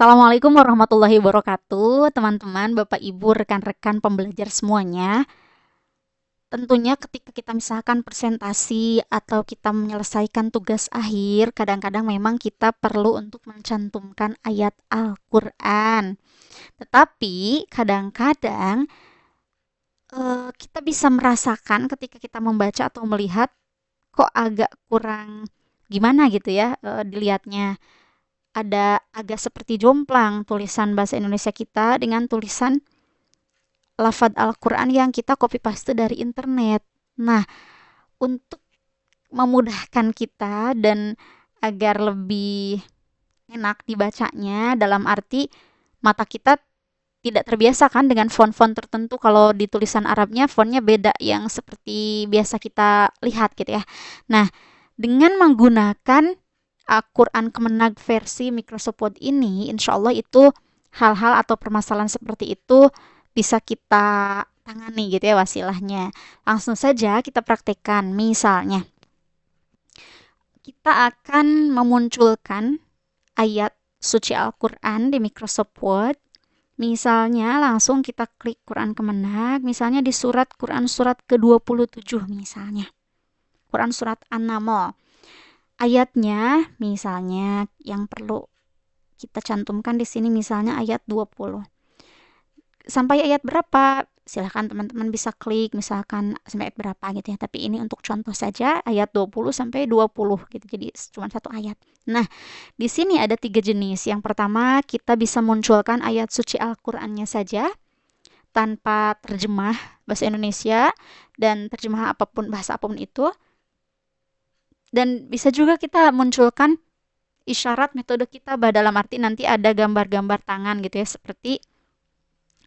Assalamualaikum warahmatullahi wabarakatuh, teman-teman, Bapak Ibu, rekan-rekan pembelajar semuanya. Tentunya ketika kita misalkan presentasi atau kita menyelesaikan tugas akhir, kadang-kadang memang kita perlu untuk mencantumkan ayat Al-Quran. Tetapi kadang-kadang kita bisa merasakan ketika kita membaca atau melihat kok agak kurang gimana gitu ya dilihatnya. Ada agak seperti jomplang tulisan bahasa Indonesia kita dengan tulisan lafadz Al-Quran yang kita copy paste dari internet. Nah, untuk memudahkan kita dan agar lebih enak dibacanya, dalam arti mata kita tidak terbiasa kan dengan font-font tertentu. Kalau di tulisan Arabnya fontnya beda yang seperti biasa kita lihat gitu ya. Nah, dengan menggunakan Al-Quran Kemenag versi Microsoft Word ini, insya Allah itu hal-hal atau permasalahan seperti itu bisa kita tangani gitu ya wasilahnya. Langsung saja kita praktekkan. Misalnya, kita akan memunculkan ayat suci Al-Quran di Microsoft Word. Misalnya langsung kita klik Quran Kemenag, misalnya di Quran surat ke-27 misalnya. Quran surat An-Naml. Ayatnya misalnya yang perlu kita cantumkan di sini misalnya ayat 20. Sampai ayat berapa? Silahkan teman-teman bisa klik misalkan sampai ayat berapa gitu ya. Tapi ini untuk contoh saja ayat 20 sampai 20 gitu. Jadi cuma satu ayat. Nah, di sini ada 3 jenis. Yang pertama, kita bisa munculkan ayat suci Al-Qur'annya saja tanpa terjemah bahasa Indonesia dan terjemah apapun bahasa apapun itu. Dan bisa juga kita munculkan isyarat metode kitabah dalam arti nanti ada gambar-gambar tangan gitu ya seperti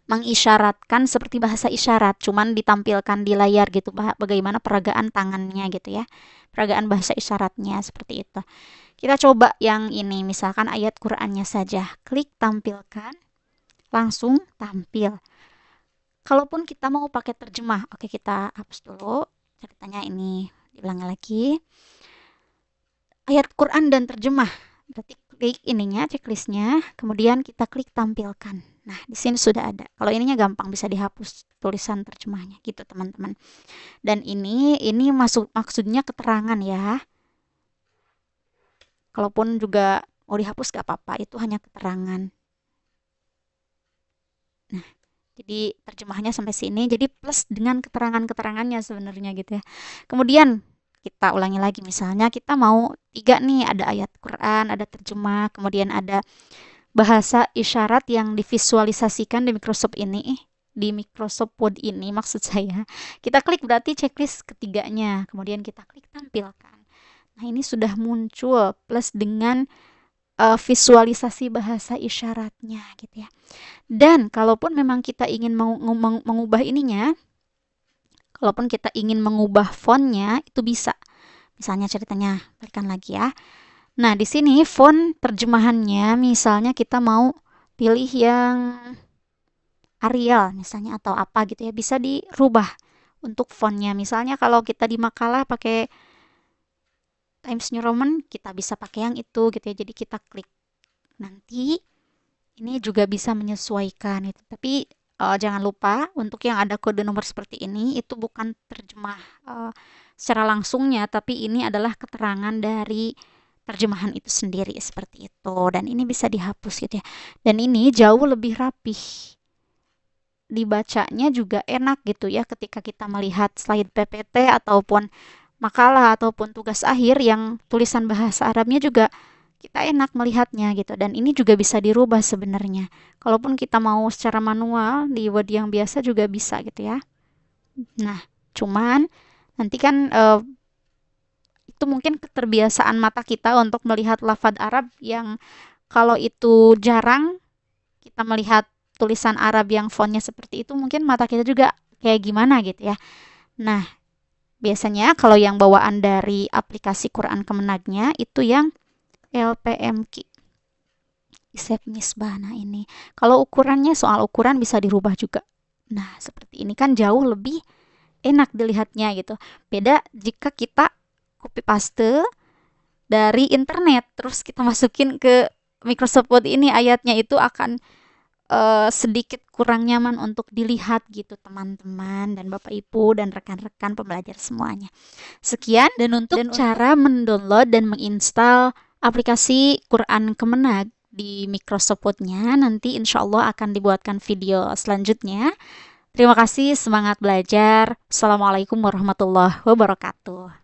mengisyaratkan seperti bahasa isyarat, cuman ditampilkan di layar gitu bagaimana peragaan tangannya gitu ya. Peragaan bahasa isyaratnya seperti itu. Kita coba yang ini, misalkan ayat Qur'annya saja. Klik tampilkan, langsung tampil. Kalaupun kita mau pakai terjemah, oke kita hapus dulu ceritanya ini, diulangi lagi. Ayat Quran dan terjemah. Berarti klik ininya, checklistnya, kemudian kita klik tampilkan. Nah, di sini sudah ada. Kalau ininya gampang bisa dihapus tulisan terjemahnya gitu, teman-teman. Dan ini maksudnya keterangan ya. Kalaupun juga mau dihapus gak apa-apa, itu hanya keterangan. Nah, jadi terjemahnya sampai sini. Jadi plus dengan keterangan-keterangannya sebenarnya gitu ya. Kemudian kita ulangi lagi misalnya kita mau 3 nih, ada ayat Quran, ada terjemah, kemudian ada bahasa isyarat yang divisualisasikan di Microsoft ini, di Microsoft Word ini maksud saya. Kita klik berarti checklist ketiganya, kemudian kita klik tampilkan. Nah, ini sudah muncul plus dengan visualisasi bahasa isyaratnya gitu ya. Dan kalaupun memang kita ingin mengubah ininya, kalaupun kita ingin mengubah fontnya, itu bisa. Misalnya ceritanya, balikan lagi ya. Nah, di sini font terjemahannya, misalnya kita mau pilih yang Arial misalnya atau apa gitu ya, bisa dirubah untuk fontnya. Misalnya kalau kita di makalah pakai Times New Roman, kita bisa pakai yang itu gitu ya. Jadi kita klik. Nanti ini juga bisa menyesuaikan itu. Tapi jangan lupa untuk yang ada kode nomor seperti ini itu bukan terjemah secara langsungnya, tapi ini adalah keterangan dari terjemahan itu sendiri seperti itu. Dan ini bisa dihapus gitu ya. Dan ini jauh lebih rapih. Dibacanya juga enak gitu ya ketika kita melihat slide PPT ataupun makalah ataupun tugas akhir yang tulisan bahasa Arabnya juga kita enak melihatnya gitu. Dan ini juga bisa dirubah sebenarnya. Kalaupun kita mau secara manual di Word yang biasa juga bisa gitu ya. Nah, cuman nanti kan itu mungkin keterbiasaan mata kita untuk melihat lafadz Arab yang kalau itu jarang kita melihat tulisan Arab yang fontnya seperti itu, mungkin mata kita juga kayak gimana gitu ya. Nah, biasanya kalau yang bawaan dari aplikasi Quran Kemenagnya itu yang LPMQ. Isep Misbah. Nah, ini. Kalau ukurannya, soal ukuran bisa dirubah juga. Nah, seperti ini kan jauh lebih enak dilihatnya gitu. Beda jika kita copy paste dari internet terus kita masukin ke Microsoft Word ini ayatnya itu akan sedikit kurang nyaman untuk dilihat gitu teman-teman dan Bapak Ibu dan rekan-rekan pembelajar semuanya. Sekian dan untuk cara mendownload dan menginstal aplikasi Quran Kemenag di Microsoft Word-nya nanti insya Allah akan dibuatkan video selanjutnya. Terima kasih, semangat belajar. Assalamualaikum warahmatullahi wabarakatuh.